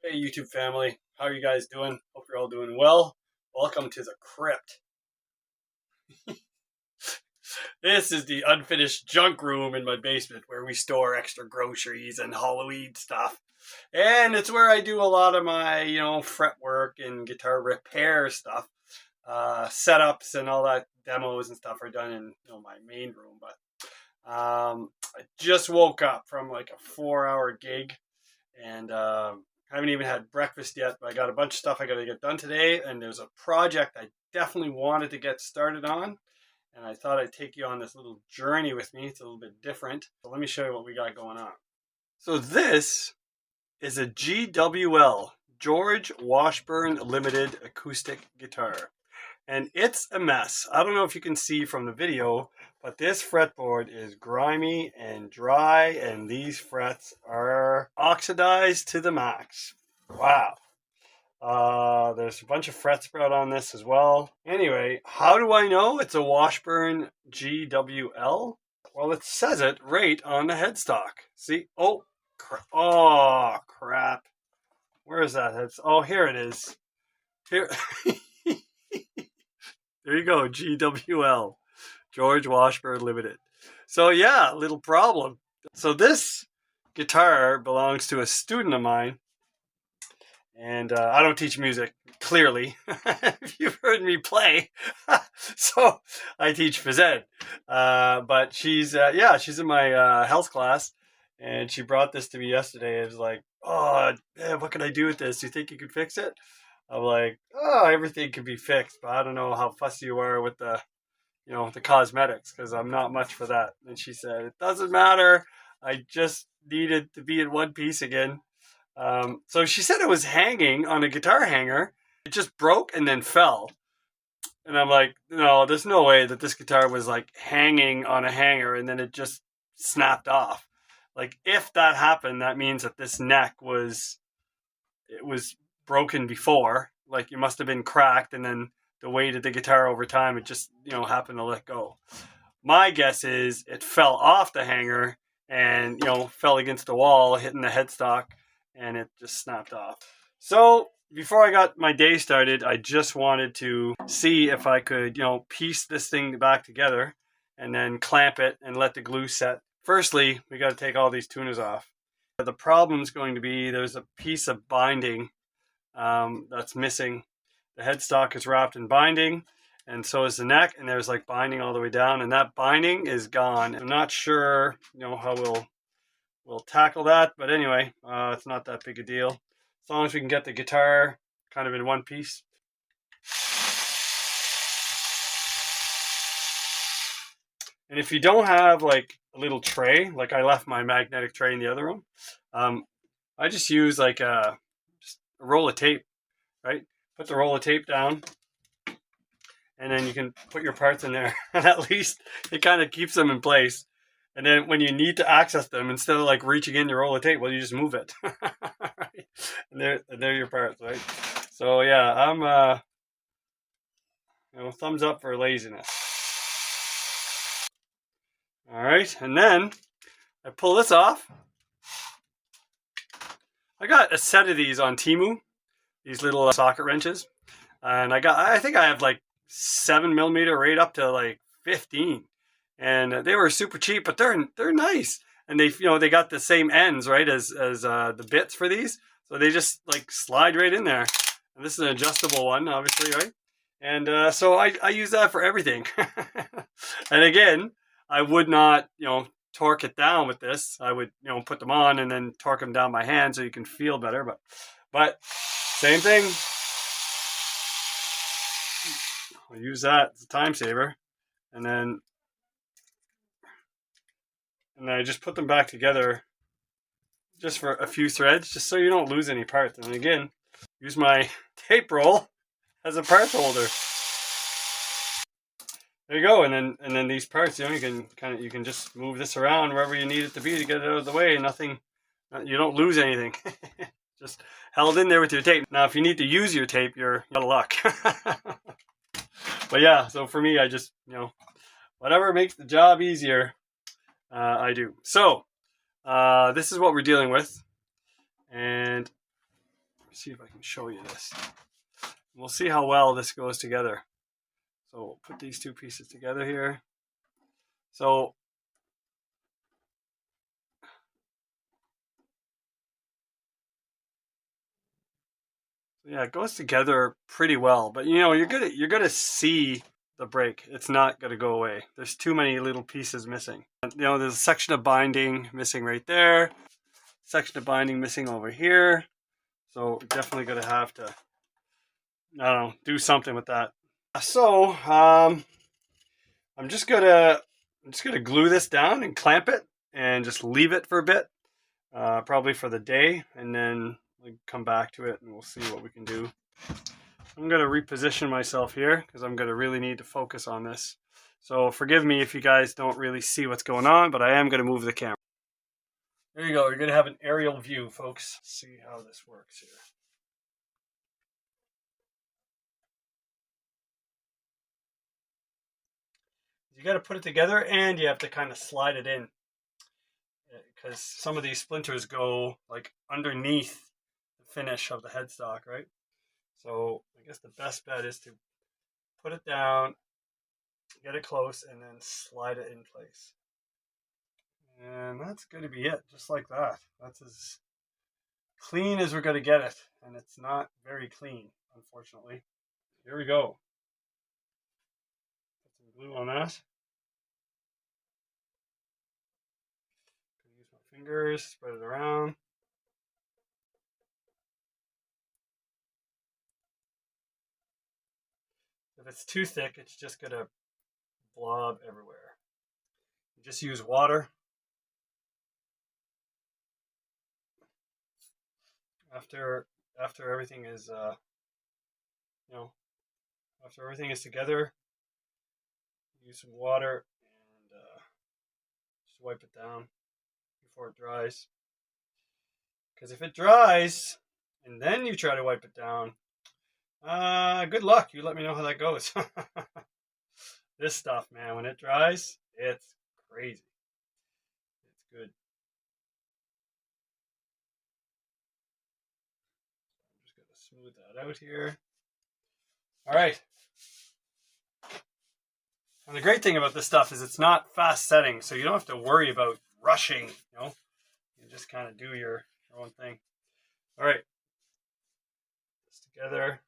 Hey YouTube family, how are you guys doing? Hope you're all doing well. Welcome to the crypt. This is the unfinished junk room in my basement where we store extra groceries and Halloween stuff. And it's where I do a lot of my, fret work and guitar repair stuff. Setups and all that demos and stuff are done in my main room. But I just woke up from like a 4-hour gig and I haven't even had breakfast yet, but I got a bunch of stuff I got to get done today, and there's a project I definitely wanted to get started on, and I thought I'd take you on this little journey with me. It's a little bit different. So let me show you what we got going on. So this is a GWL, George Washburn Limited acoustic guitar. And it's a mess. I don't know if you can see from the video, but this fretboard is grimy and dry, and these frets are oxidized to the max. Wow. There's a bunch of fret spread on this as well. Anyway, how do I know it's a Washburn GWL? Well, it says it right on the headstock. See? Oh, crap. Where is that headstock? Oh, here it is. Here. There you go, GWL, George Washburn Limited. So yeah, little problem. So this guitar belongs to a student of mine, and I don't teach music, clearly, if you've heard me play. So I teach phys ed. But she's in my health class, and she brought this to me yesterday. It was like, oh, man, what can I do with this? Do you think you could fix it? I'm like, oh, everything can be fixed, but I don't know how fussy you are with the cosmetics, because I'm not much for that. And she said, it doesn't matter. I just needed to be in one piece again. So she said it was hanging on a guitar hanger. It just broke and then fell. And I'm like, no, there's no way that this guitar was like hanging on a hanger and then it just snapped off. Like if that happened, that means that this neck was broken before, like it must have been cracked, and then the weight of the guitar over time, it just happened to let go. My guess is it fell off the hanger and fell against the wall, hitting the headstock, and it just snapped off. So before I got my day started, I just wanted to see if I could piece this thing back together and then clamp it and let the glue set. Firstly, we got to take all these tuners off. The problem's going to be there's a piece of binding that's missing. The headstock is wrapped in binding, and so is the neck, and there's like binding all the way down, and that binding is gone. I'm not sure how we'll tackle that, but anyway, it's not that big a deal as long as we can get the guitar kind of in one piece. And if you don't have like a little tray, like I left my magnetic tray in the other room, I just use like a roll of tape, right? Put the roll of tape down, and then you can put your parts in there, and at least it kind of keeps them in place. And then when you need to access them, instead of like reaching in your roll of tape, well, you just move it. Right? And they're your parts, right? So yeah, I'm thumbs up for laziness. All right, and then I pull this off. I got a set of these on Temu, these little socket wrenches, and I think I have like 7mm right up to like 15, and they were super cheap, but they're nice, and they got the same ends, right, as the bits for these, so they just like slide right in there. And this is an adjustable one, obviously, right? And so I use that for everything. And again, I would not torque it down with this. I would put them on and then torque them down by hand so you can feel better, but same thing. I'll use that as a time saver, and then I just put them back together just for a few threads, just so you don't lose any parts. And again, use my tape roll as a parts holder. There you go, and then these parts, you can just move this around wherever you need it to be to get it out of the way. You don't lose anything. Just held in there with your tape. Now, if you need to use your tape, you're out of luck. But yeah, so for me, I just whatever makes the job easier, I do. So this is what we're dealing with, and see if I can show you this. We'll see how well this goes together. So we'll put these two pieces together here. So yeah, it goes together pretty well, but you know, you're gonna see the break. It's not gonna go away. There's too many little pieces missing. You know, there's a section of binding missing right there, section of binding missing over here. So we're definitely gonna have to, I don't know, do something with that. So I'm just gonna glue this down and clamp it and just leave it for a bit, probably for the day, and then we'll come back to it and we'll see what we can do. I'm gonna reposition myself here because I'm gonna really need to focus on this. So forgive me if you guys don't really see what's going on, but I am gonna move the camera. There you go. You're gonna have an aerial view, folks. Let's see how this works here. You got to put it together and you have to kind of slide it in because some of these splinters go like underneath the finish of the headstock, right? So I guess the best bet is to put it down, get it close, and then slide it in place. And that's going to be it, just like that. That's as clean as we're going to get it, and it's not very clean, unfortunately. Here we go. Put some glue on that. Use my fingers, spread it around. If it's too thick, it's just going to blob everywhere. You just use water. After everything is, after everything is together, use some water and just wipe it down before it dries. Because if it dries and then you try to wipe it down, good luck. You let me know how that goes. This stuff, man, when it dries, it's crazy. It's good. I'm just going to smooth that out here. All right. And the great thing about this stuff is it's not fast setting, so you don't have to worry about rushing, you know. You just kind of do your own thing. All right. This together.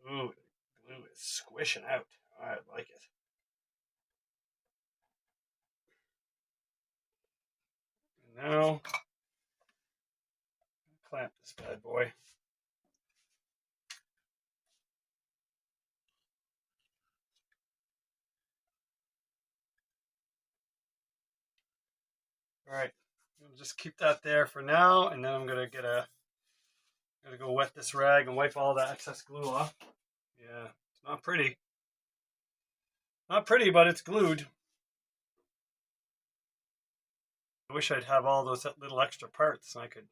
Ooh, the glue is squishing out. I like it. And now, clamp this bad boy. All right, we'll just keep that there for now, and then I'm gonna go wet this rag and wipe all that excess glue off. Yeah, it's not pretty. Not pretty, but it's glued. I wish I'd have all those little extra parts and I could,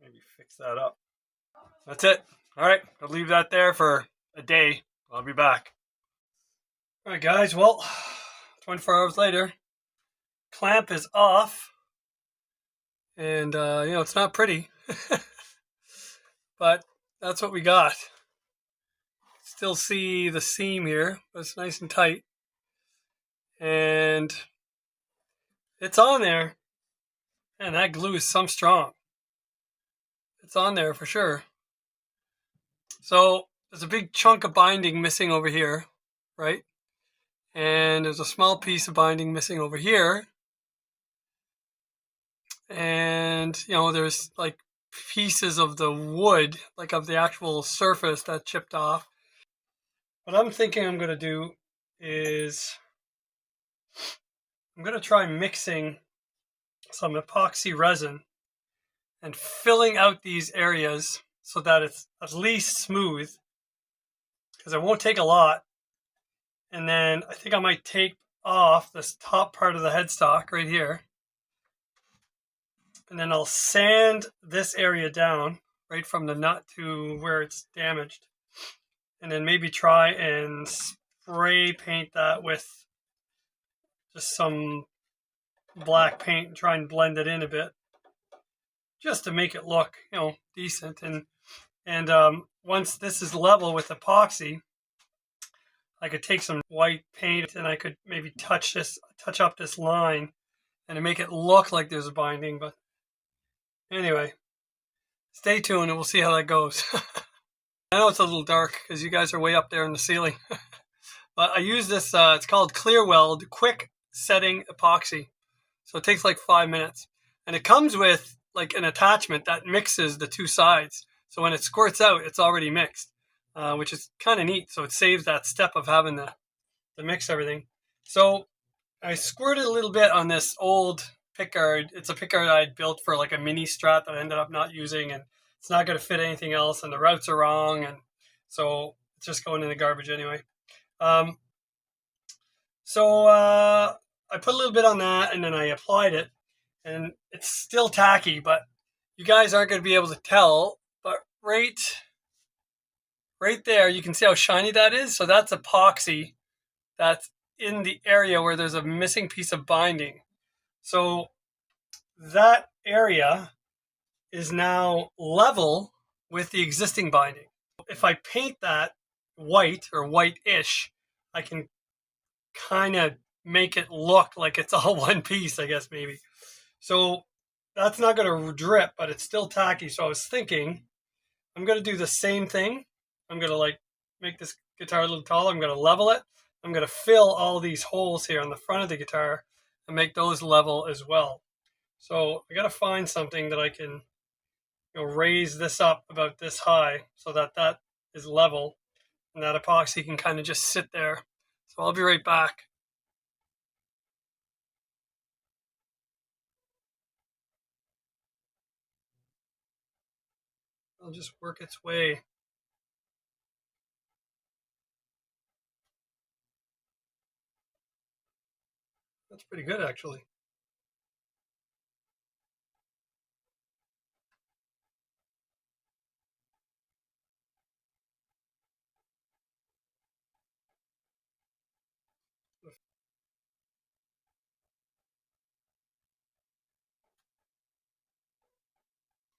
maybe fix that up. That's it. All right, I'll leave that there for a day. I'll be back. All right, guys. Well, 24 hours later, clamp is off, and it's not pretty, but that's what we got. Still see the seam here, but it's nice and tight, and it's on there. And that glue is some strong. It's on there for sure. So there's a big chunk of binding missing over here, right? And there's a small piece of binding missing over here. And, there's like pieces of the wood, like of the actual surface that chipped off. What I'm thinking I'm going to do is I'm going to try mixing some epoxy resin and filling out these areas so that it's at least smooth, because it won't take a lot. And then I think I might take off this top part of the headstock right here, and then I'll sand this area down right from the nut to where it's damaged, and then maybe try and spray paint that with just some black paint and try and blend it in a bit, just to make it look, decent. And once this is level with epoxy, I could take some white paint and I could maybe touch up this line, and to make it look like there's a binding. But anyway, stay tuned and we'll see how that goes. I know it's a little dark because you guys are way up there in the ceiling. But I use this, it's called Clear Weld Quick Setting Epoxy. So it takes like 5 minutes. And it comes with like an attachment that mixes the two sides. So when it squirts out, it's already mixed, which is kind of neat. So it saves that step of having to mix everything. So I squirted a little bit on this old pickguard. It's a pickguard I had built for like a mini Strat that I ended up not using, and it's not going to fit anything else, and the routes are wrong, and so it's just going in the garbage anyway. So I put a little bit on that, and then I applied it, and it's still tacky, but you guys aren't going to be able to tell, but right there, you can see how shiny that is. So that's epoxy that's in the area where there's a missing piece of binding. So that area is now level with the existing binding. If I paint that white or white-ish, I can kind of make it look like it's all one piece, I guess, maybe. So that's not going to drip, but it's still tacky. So I was thinking, I'm going to do the same thing. I'm going to like make this guitar a little taller. I'm going to level it. I'm going to fill all these holes here on the front of the guitar and make those level as well. So I got to find something that I can raise this up about this high so that that is level, and that epoxy can kind of just sit there. So I'll be right back. It'll just work its way. That's pretty good, actually.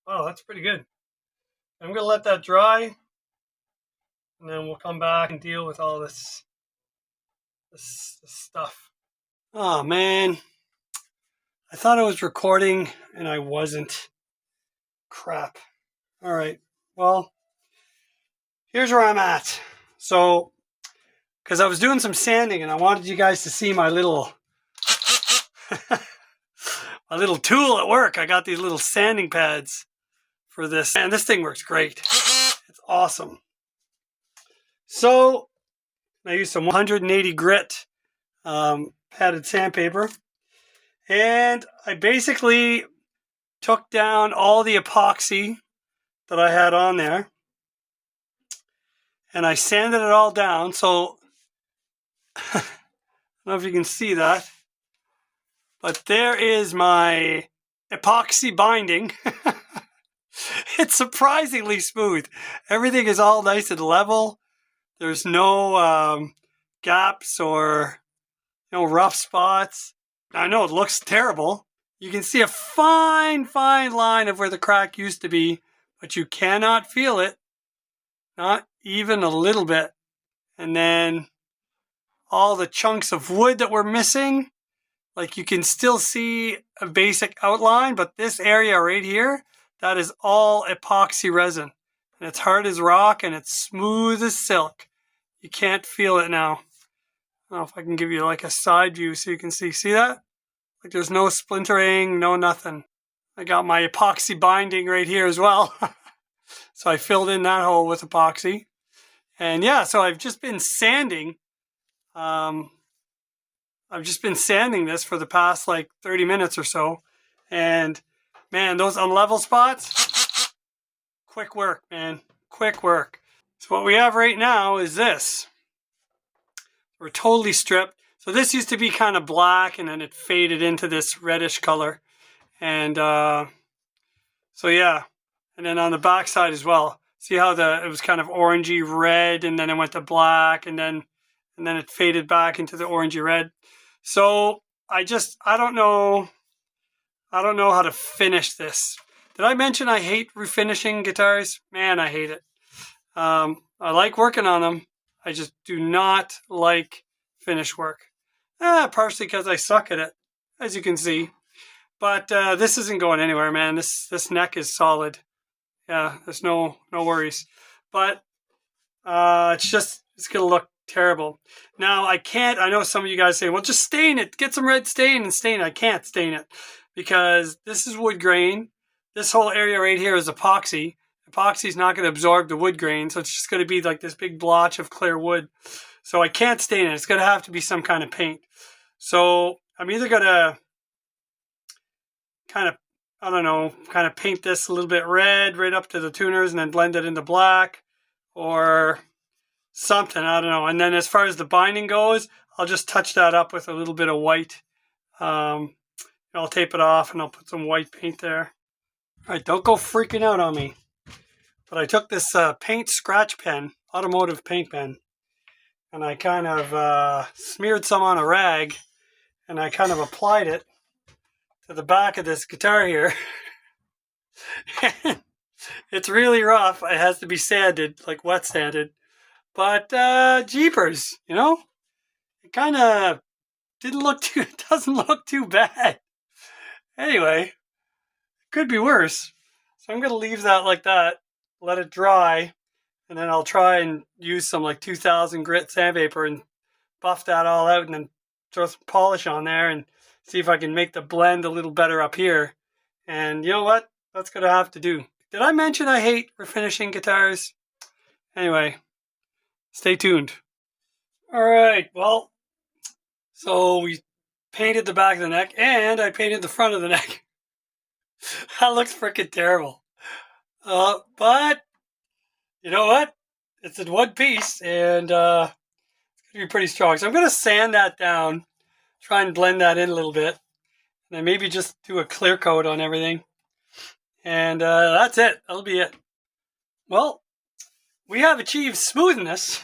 Oh, that's pretty good. I'm going to let that dry, and then we'll come back and deal with all this stuff. Oh, man. I thought I was recording, and I wasn't. Crap. All right. Well, here's where I'm at. So, because I was doing some sanding, and I wanted you guys to see my little my little tool at work. I got these little sanding pads for this, and this thing works great. It's awesome. So I used some 180 grit padded sandpaper, and I basically took down all the epoxy that I had on there, and I sanded it all down. So I don't know if you can see that, but there is my epoxy binding. It's surprisingly smooth. Everything is all nice and level. There's no gaps or rough spots. I know it looks terrible. You can see a fine line of where the crack used to be, but you cannot feel it. Not even a little bit. And then all the chunks of wood that were missing, like you can still see a basic outline, but this area right here, that is all epoxy resin. And it's hard as rock and it's smooth as silk. You can't feel it now. I don't know if I can give you like a side view so you can see. See that? Like there's no splintering, no nothing. I got my epoxy binding right here as well. So I filled in that hole with epoxy. And yeah, so I've just been sanding. I've just been sanding this for the past like 30 minutes or so. And man, those unlevel spots, quick work, man. Quick work. So what we have right now is this. We're totally stripped. So this used to be kind of black, and then it faded into this reddish color. And so yeah. And then on the back side as well. See how it was kind of orangey red, and then it went to black, and then it faded back into the orangey red. So I don't know. I don't know how to finish this. Did I mention I hate refinishing guitars? Man, I hate it. I like working on them. I just do not like finish work. Partially because I suck at it, as you can see. But this isn't going anywhere, man. This neck is solid. Yeah, there's no worries. But it's gonna look terrible. Now I know some of you guys say, well, just stain it. Get some red stain and stain it. I can't stain it because this is wood grain. This whole area right here is epoxy. Epoxy is not going to absorb the wood grain, so it's just going to be like this big blotch of clear wood. So I can't stain it. It's going to have to be some kind of paint. So I'm either going to kind of paint this a little bit red right up to the tuners and then blend it into black or something. I don't know. And then as far as the binding goes, I'll just touch that up with a little bit of white. I'll tape it off and I'll put some white paint there. All right, don't go freaking out on me. But I took this paint scratch pen, automotive paint pen, and I kind of smeared some on a rag, and I kind of applied it to the back of this guitar here. It's really rough. It has to be sanded, like wet sanded. But jeepers, it kind of doesn't look too bad. Anyway, it could be worse. So I'm going to leave that like that. Let it dry, and then I'll try and use some like 2000 grit sandpaper and buff that all out and then throw some polish on there and see if I can make the blend a little better up here. And you know what? That's going to have to do. Did I mention I hate refinishing guitars? Anyway, stay tuned. All right, well, so we painted the back of the neck and I painted the front of the neck. That looks freaking terrible. But you know what? It's in one piece and it's going to be pretty strong. So I'm going to sand that down, try and blend that in a little bit, and then maybe just do a clear coat on everything. And that's it. That'll be it. Well, we have achieved smoothness.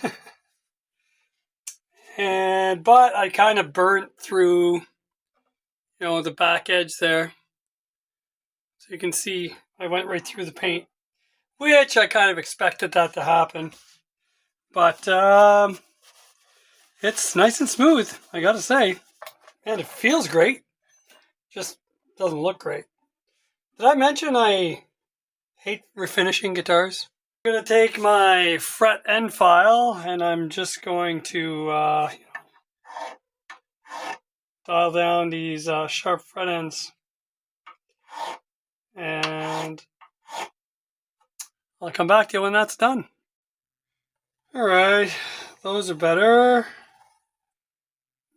But I kind of burnt through, the back edge there. So you can see I went right through the paint, which I kind of expected that to happen. But it's nice and smooth, I gotta say. And it feels great. Just doesn't look great. Did I mention I hate refinishing guitars? I'm going to take my fret end file and I'm just going to dial down these sharp fret ends. And I'll come back to you when that's done. Alright, those are better.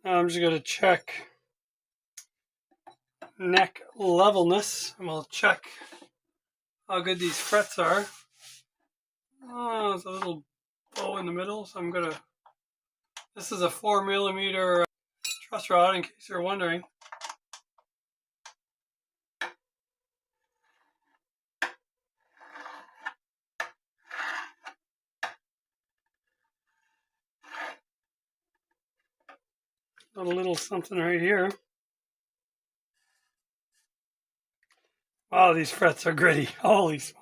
Now I'm just going to check neck levelness and we'll check how good these frets are. Oh, there's a little bow in the middle, so this is a 4mm truss rod in case you're wondering. Got a little something right here. Wow, these frets are gritty. Holy smokes.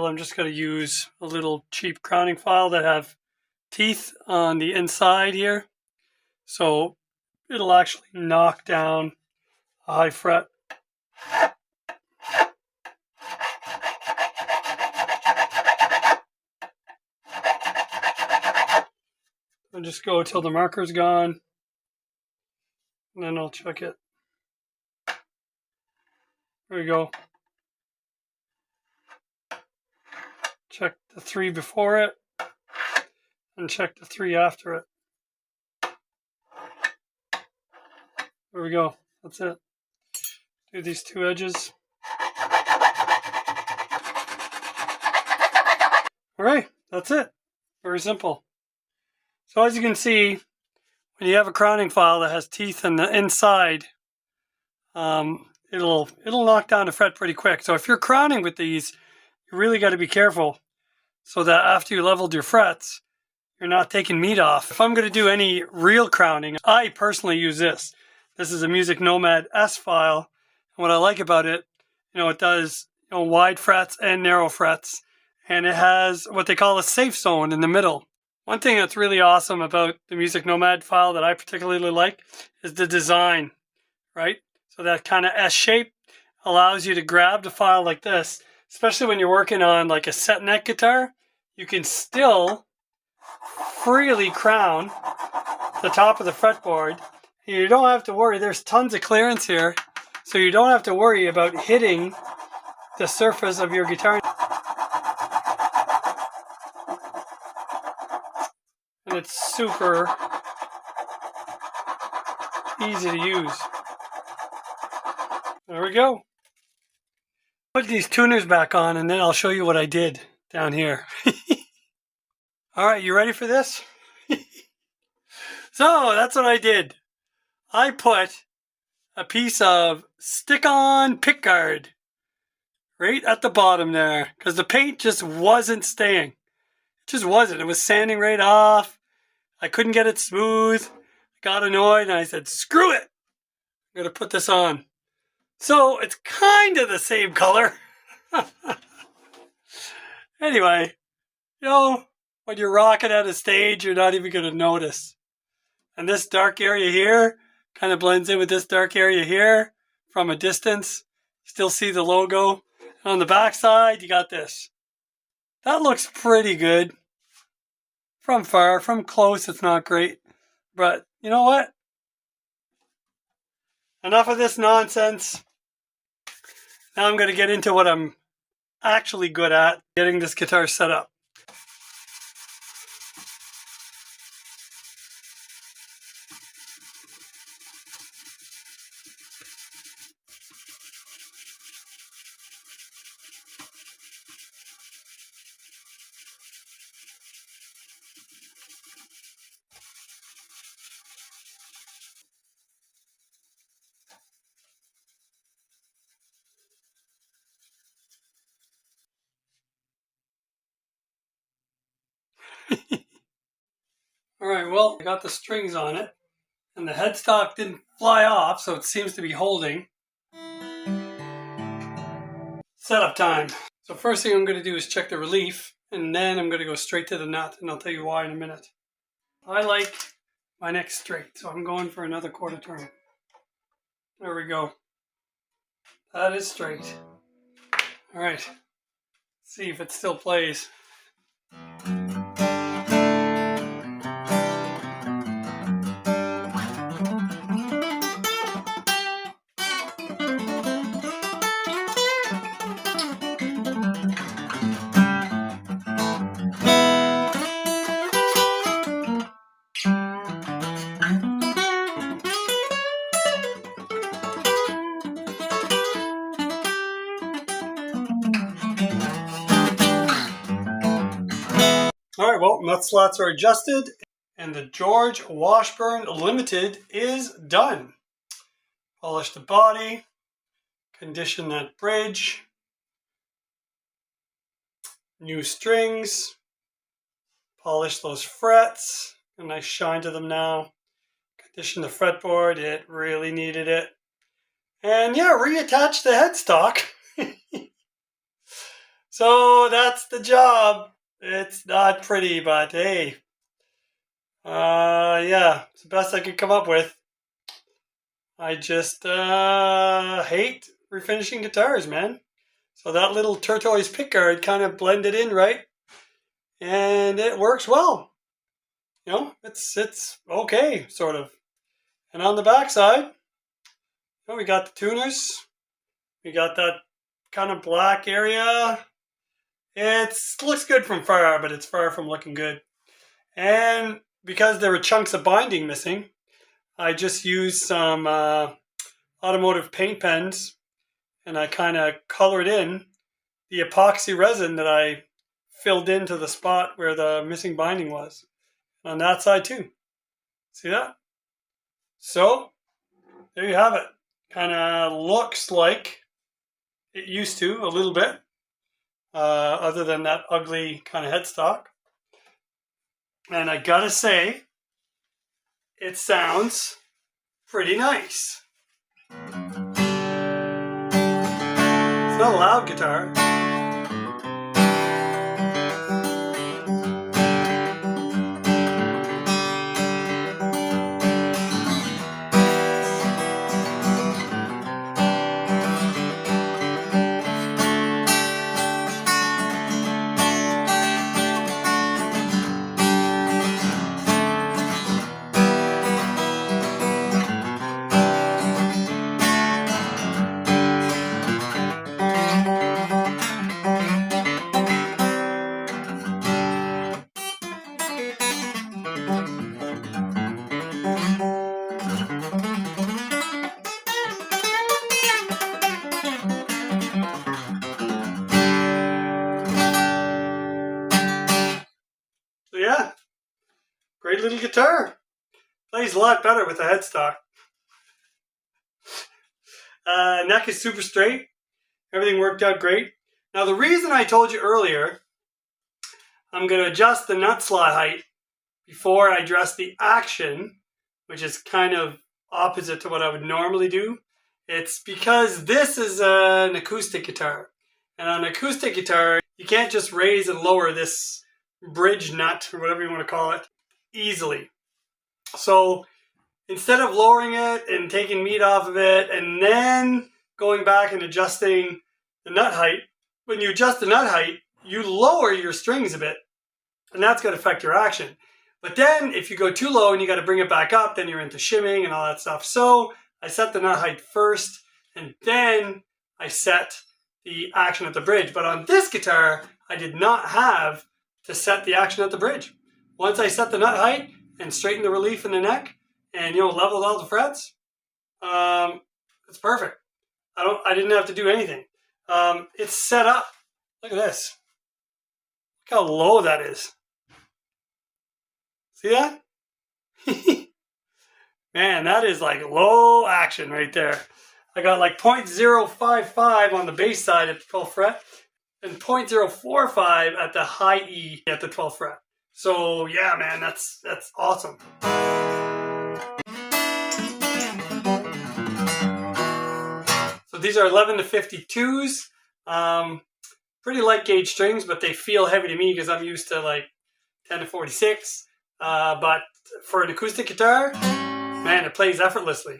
I'm just going to use a little cheap crowning file that have teeth on the inside here. So it'll actually knock down a high fret. I'll just go till the marker's gone. And then I'll check it. There we go. Check the 3 before it and check the 3 after it. There we go. That's it. Do these 2 edges. right, that's it. Very simple. So as you can see, when you have a crowning file that has teeth in the inside, it'll knock down the fret pretty quick. So if you're crowning with these, you really got to be careful so that after you leveled your frets, you're not taking meat off. If I'm going to do any real crowning, I personally use this. This is a Music Nomad S file. And what I like about it, it does wide frets and narrow frets. And it has what they call a safe zone in the middle. One thing that's really awesome about the Music Nomad file that I particularly like is the design, right? So that kind of S shape allows you to grab the file like this, especially when you're working on like a set neck guitar. You can still freely crown the top of the fretboard. You don't have to worry. There's tons of clearance here, so you don't have to worry about hitting the surface of your guitar. And it's super easy to use. There we go. Put these tuners back on and then I'll show you what I did down here. All right, you ready for this? So that's what I did. I put a piece of stick-on pickguard right at the bottom there because the paint just wasn't staying. It just wasn't. It was sanding right off. I couldn't get it smooth. I got annoyed and I said, screw it. I'm going to put this on. So it's kind of the same color. Anyway, when you're rocking at a stage, you're not even going to notice. And this dark area here kind of blends in with this dark area here from a distance. Still see the logo. And on the back side, you got this. That looks pretty good. From far, from close, it's not great. But you know what? Enough of this nonsense. Now I'm going to get into what I'm actually good at, getting this guitar set up. Alright, well, I got the strings on it, and the headstock didn't fly off, so it seems to be holding. Setup time. So first thing I'm going to do is check the relief, and then I'm going to go straight to the nut, and I'll tell you why in a minute. I like my neck straight, so I'm going for another quarter turn. There we go. That is straight. Alright, see if it still plays. Alright, well, nut slots are adjusted, and the George Washburn Limited is done. Polish the body, condition that bridge, new strings, polish those frets, a nice shine to them now, condition the fretboard, it really needed it, and yeah, reattach the headstock. So that's the job. It's not pretty, but hey, yeah, it's the best I could come up with. I just hate refinishing guitars, man. So that little turquoise pickguard kind of blended in right, and it works well. It's okay, sort of. And on the back side, we got the tuners. We got that kind of black area. It looks good from far, but it's far from looking good. And because there were chunks of binding missing, I just used some automotive paint pens, and I kind of colored in the epoxy resin that I filled into the spot where the missing binding was. On that side too. See that? So, there you have it. Kind of looks like it used to a little bit, other than that ugly kind of headstock. And I gotta say, it sounds pretty nice. It's not a loud guitar. So yeah, great little guitar. Plays a lot better with the headstock. Neck is super straight. Everything worked out great. Now the reason I told you earlier, I'm going to adjust the nut slot height before I address the action, which is kind of opposite to what I would normally do. It's because this is an acoustic guitar. And on an acoustic guitar, you can't just raise and lower this bridge nut, or whatever you want to call it, easily. So instead of lowering it and taking meat off of it and then going back and adjusting the nut height, when you adjust the nut height, you lower your strings a bit. And that's going to affect your action. But then if you go too low and you got to bring it back up, then you're into shimming and all that stuff. So I set the nut height first, and then I set the action at the bridge. But on this guitar, I did not have to set the action at the bridge. Once I set the nut height and straightened the relief in the neck and leveled all the frets, it's perfect. I didn't have to do anything. It's set up. Look at this. Look how low that is. See that? Man, that is like low action right there. I got like 0.055 on the bass side at the 12th fret and 0.045 at the high E at the 12th fret. So yeah, man, that's awesome. So these are 11 to 52s. Pretty light gauge strings, but they feel heavy to me because I'm used to like 10 to 46. But for an acoustic guitar, man, it plays effortlessly.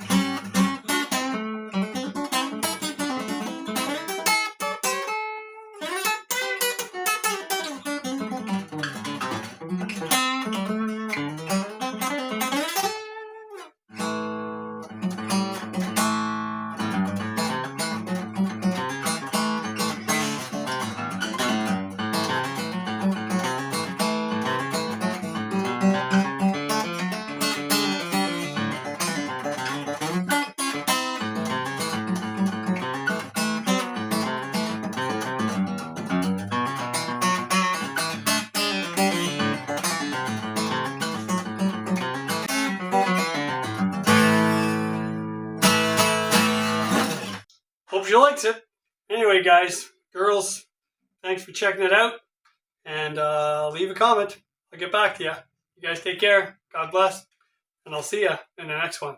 Hope you likes it. Anyway, guys, girls, thanks for checking it out. And leave a comment. I'll get back to you. You guys take care. God bless. And I'll see you in the next one.